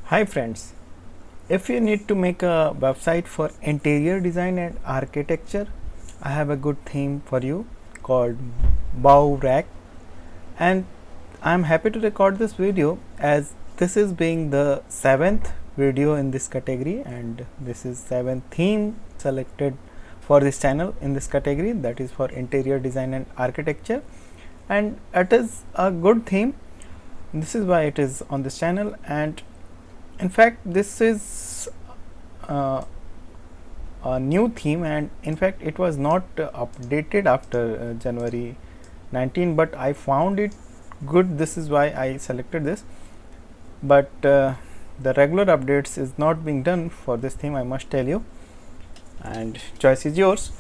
Hi friends, if you need to make a website for interior design and architecture, I have a good theme for you called Bauwerk, and I am happy to record this video as this is being the 7th video in this category, and this is 7th theme selected for this channel in this category, that is for interior design and architecture, and it is a good theme. This is why it is on this channel, and in fact this is a new theme, and in fact it was not updated after January 19, but I found it good. This is why I selected this, but the regular updates is not being done for this theme, I must tell you, and choice is yours.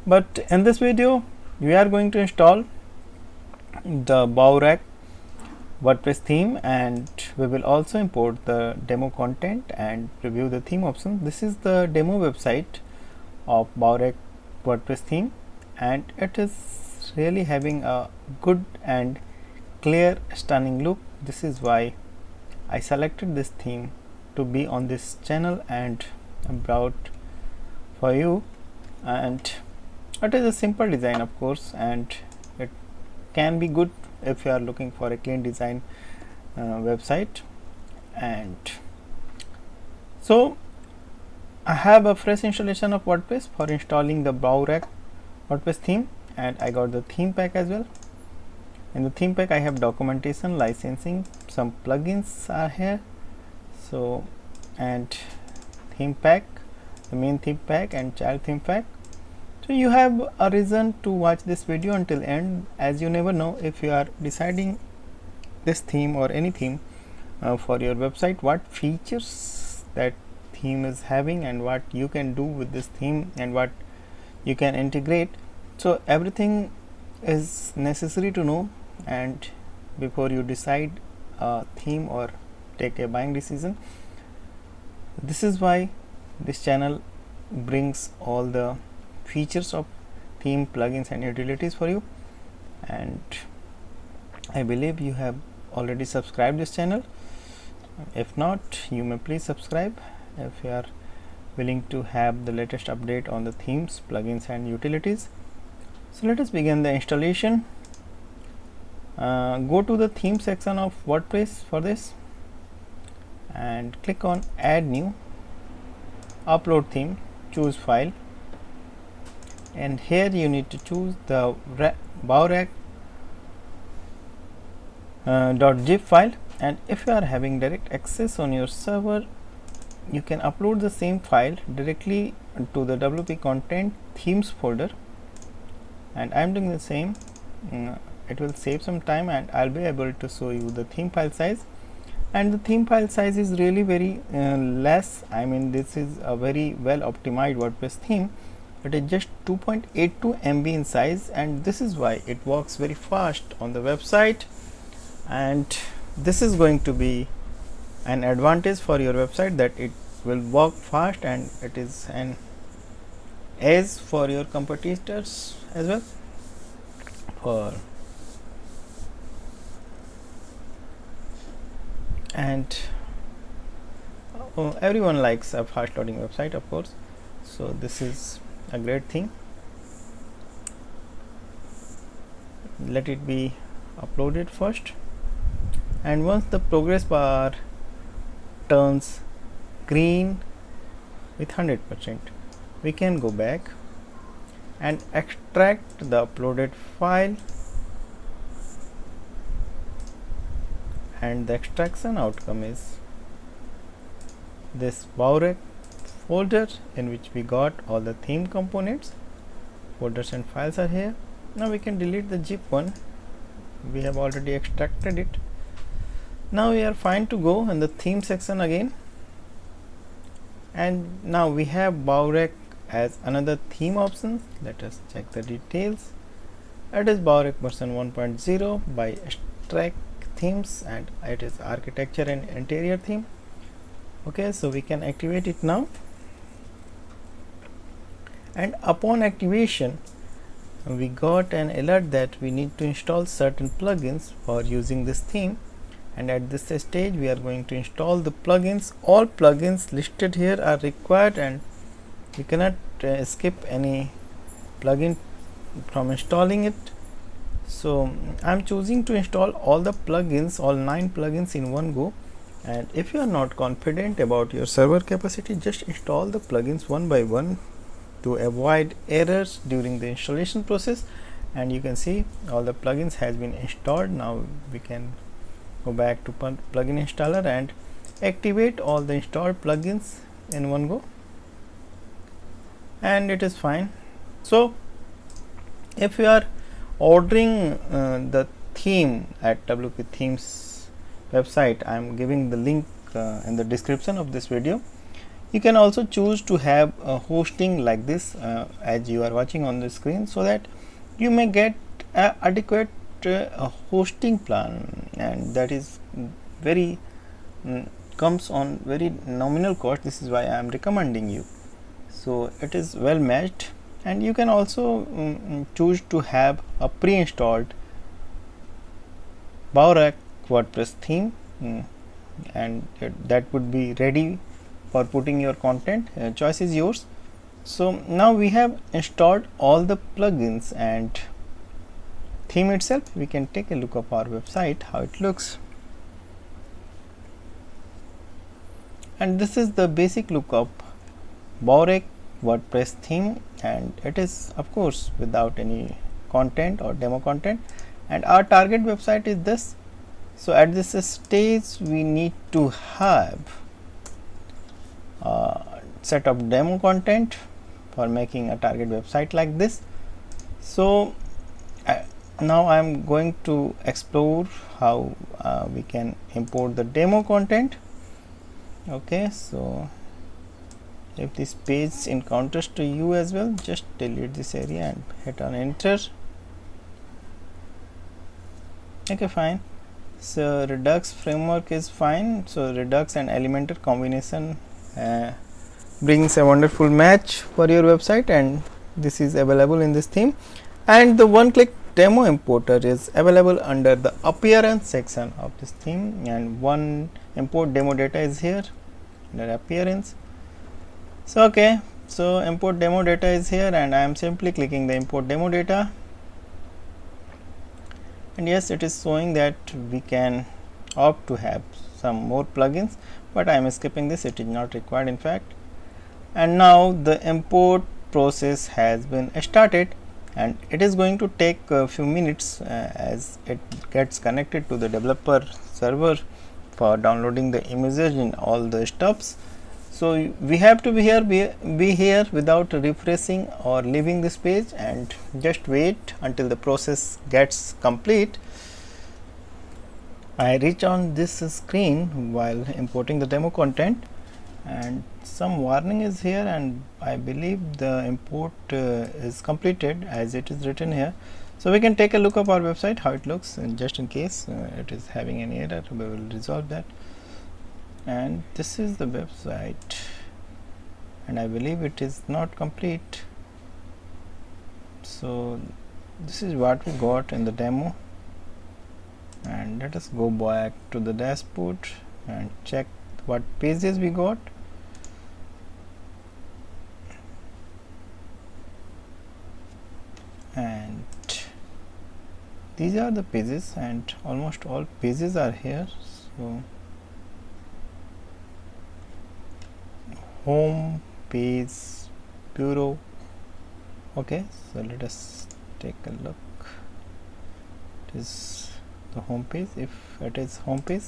But in this video we are going to install the Bauwerk WordPress theme, and we will also import the demo content and review the theme options. This is the demo website of Bauwerk WordPress theme, and it is really having a good and clear, stunning look. This is why I selected this theme to be on this channel and brought for you. And it is a simple design, of course, and it can be good if you are looking for a clean design website. And so I have a fresh installation of WordPress for installing the Bauwerk WordPress theme, and I got the theme pack as well. In the theme pack I have documentation, licensing, some plugins are here, so, and theme pack, the main theme pack and child theme pack. So you have a reason to watch this video until end, as you never know if you are deciding this theme or any theme for your website, what features that theme is having and what you can do with this theme and what you can integrate. So everything is necessary to know, and before you decide a theme or take a buying decision. This is why this channel brings all the features of theme, plugins and utilities for you, and I believe you have already subscribed this channel. If not, you may please subscribe if you are willing to have the latest update on the themes, plugins and utilities. So let us begin the installation. Go to the theme section of WordPress for this and click on add new, upload theme, choose file, and here you need to choose the Bauwerk .zip file, and if you are having direct access on your server, you can upload the same file directly to the WP content themes folder, and I am doing the same. It will save some time and I'll be able to show you the theme file size, and the theme file size is really very less. I mean, this is a very well optimized WordPress theme. It is just 2.82 MB in size, and this is why it works very fast on the website, and this is going to be an advantage for your website, that it will work fast and it is an edge for your competitors as well. And everyone likes a fast loading website, of course, so this is a great thing. Let it be uploaded first, and once the progress bar turns green with 100%, we can go back and extract the uploaded file, and the extraction outcome is this Bauwerk folder in which we got all the theme components. Folders and files are here. Now we can delete the zip one, we have already extracted it. Now we are fine to go in the theme section again, and now we have Bauwerk as another theme option. Let us check the details. It is Bauwerk version 1.0 by Extract Themes, and it is architecture and interior theme. Okay, so we can activate it now, and upon activation we got an alert that we need to install certain plugins for using this theme, and at this stage we are going to install the plugins. All plugins listed here are required, and you cannot skip any plugin from installing it. So I'm choosing to install all the plugins, all 9 plugins in one go. And if you are not confident about your server capacity, just install the plugins one by one to avoid errors during the installation process. And you can see all the plugins has been installed. Now we can go back to plugin installer and activate all the installed plugins in one go, and it is fine. So if you are ordering the theme at wpthemes website, I am giving the link in the description of this video. You can also choose to have a hosting like this as you are watching on the screen, so that you may get a adequate hosting plan, and that is very comes on very nominal cost. This is why I am recommending you. So it is well matched, and you can also choose to have a pre-installed Bauwerk WordPress theme, and that would be ready for putting your content. Choice is yours. So now we have installed all the plugins and theme itself. We can take a look of our website, how it looks. And this is the basic look of Bauwerk WordPress theme, and it is of course without any content or demo content, and our target website is this. So at this stage we need to have a set of demo content for making a target website like this. So now I am going to explore how we can import the demo content. Okay, so if this page encounters to you as well, just delete this area and hit on enter. Okay, fine. So Redux framework is fine. So Redux and Elementor combination brings a wonderful match for your website, and this is available in this theme. And the one-click demo importer is available under the appearance section of this theme, and one import demo data is here under appearance. So okay, so import demo data is here, and I am simply clicking the import demo data, and yes, it is showing that we can opt to have some more plugins, but I am skipping this, it is not required in fact. And now the import process has been started, and it is going to take a few minutes as it gets connected to the developer server for downloading the images and all the stuffs. So we have to be here without refreshing or leaving this page, and just wait until the process gets complete. I reach on this screen while importing the demo content, and some warning is here, and I believe the import is completed as it is written here. So we can take a look of our website, how it looks, and just in case it is having any error, we will resolve that. And this is the website, and I believe it is not complete. So this is what we got in the demo, and let us go back to the dashboard and check what pages we got. And these are the pages, and almost all pages are here. So home page, bureau. Okay, so let us take a look. It is the home page. If it is home page,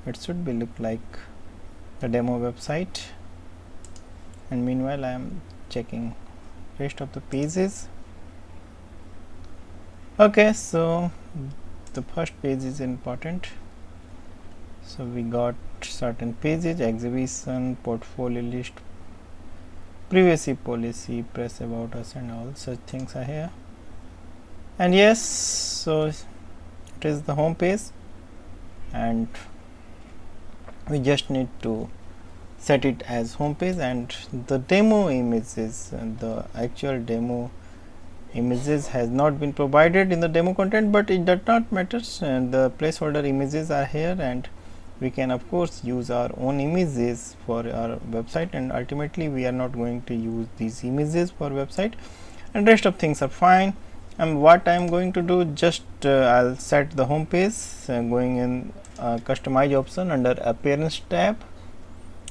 it should be look like the demo website, and meanwhile I am checking rest of the pages. Okay, so the first page is important. So we got certain pages: exhibition, portfolio list, privacy policy, press about us, and all such things are here. And yes, so it is the home page, and we just need to set it as home page, and the demo image is the actual demo images has not been provided in the demo content, but it does not matter. The placeholder images are here, and we can of course use our own images for our website, and ultimately we are not going to use these images for website, and rest of things are fine. And what I am going to do, just I'll set the home page going in customize option under appearance tab,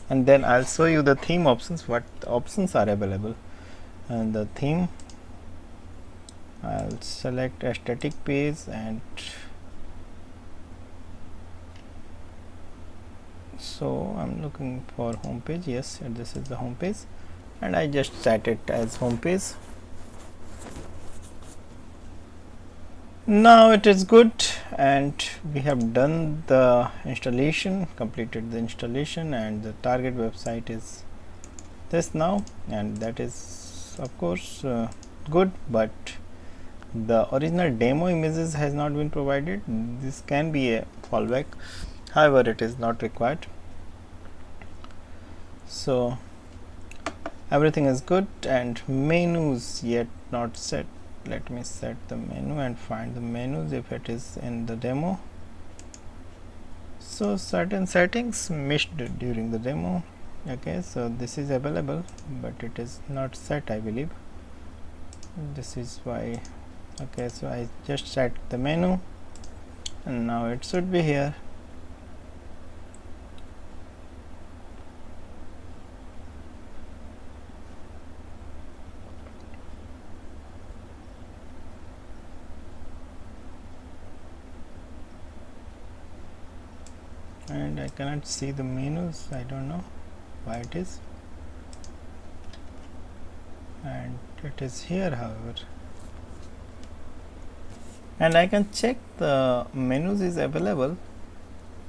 and then I'll show you the theme options, what options are available. And the theme, I'll select a static page, and so I'm looking for home page. Yes, this is the home page, and I just set it as home page. Now it is good, and we have done the installation, completed the installation, and the target website is this now, and that is of course good, but the original demo images has not been provided. This can be a fallback, however it is not required. So everything is good, and menus yet not set. Let me set the menu and find the menus if it is in the demo. So certain settings missed during the demo. Okay, so this is available, but it is not set, I believe. This is why. Okay, so I just set the menu, and now it should be here. And I cannot see the menus, I don't know why it is, and it is here however, and I can check the menus is available,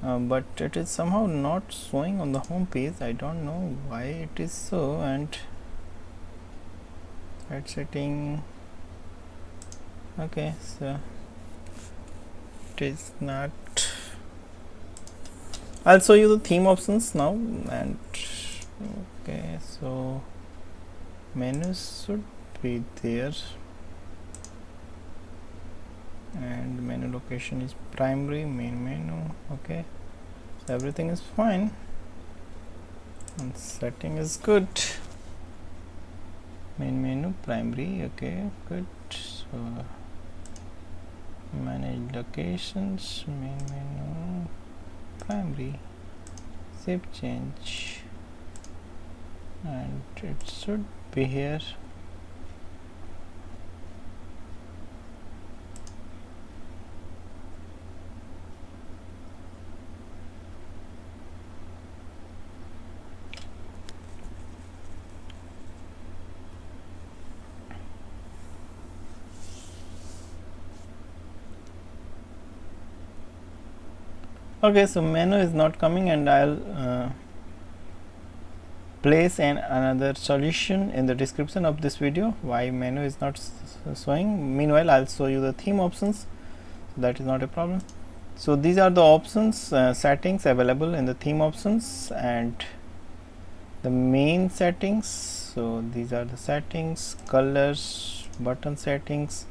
but it is somehow not showing on the home page. I don't know why it is so. And at setting, okay, so it is not. I'll show you the theme options now, and okay, so menus should be there, and menu location is primary, main menu. Okay, so everything is fine, and setting is good. Main menu, primary. Okay, good. So manage locations, main menu, primary, save change, and it should be here. Okay, so menu is not coming, and I'll place another solution in the description of this video why menu is not showing. Meanwhile, I'll show you the theme options, so that is not a problem. So these are the options, settings available in the theme options, and the main settings. So these are the settings: colors, button settings,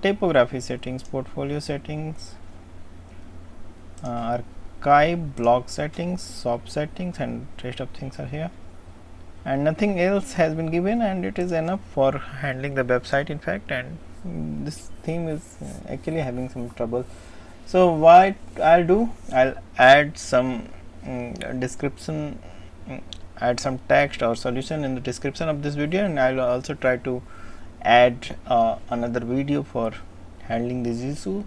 typography settings, portfolio settings, archive, blog settings, shop settings, and rest of things are here, and nothing else has been given, and it is enough for handling the website in fact. And this theme is actually having some trouble. So what I'll do, I'll add some description, add some text or solution in the description of this video, and I'll also try to add another video for handling this issue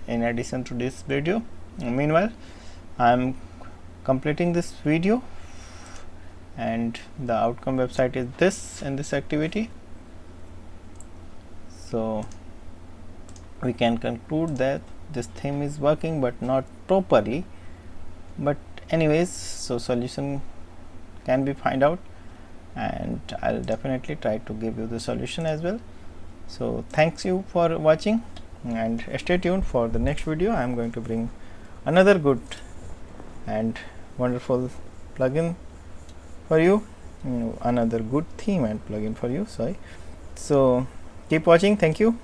in addition to this video. Meanwhile, I am completing this video, and the outcome website is this in this activity. So we can conclude that this theme is working but not properly, but anyways, so solution can be find out, and I'll definitely try to give you the solution as well. So thanks you for watching, and stay tuned for the next video. I am going to bring another good and wonderful plugin for you, another good theme and plugin for you. Sorry. So Keep watching. Thank you.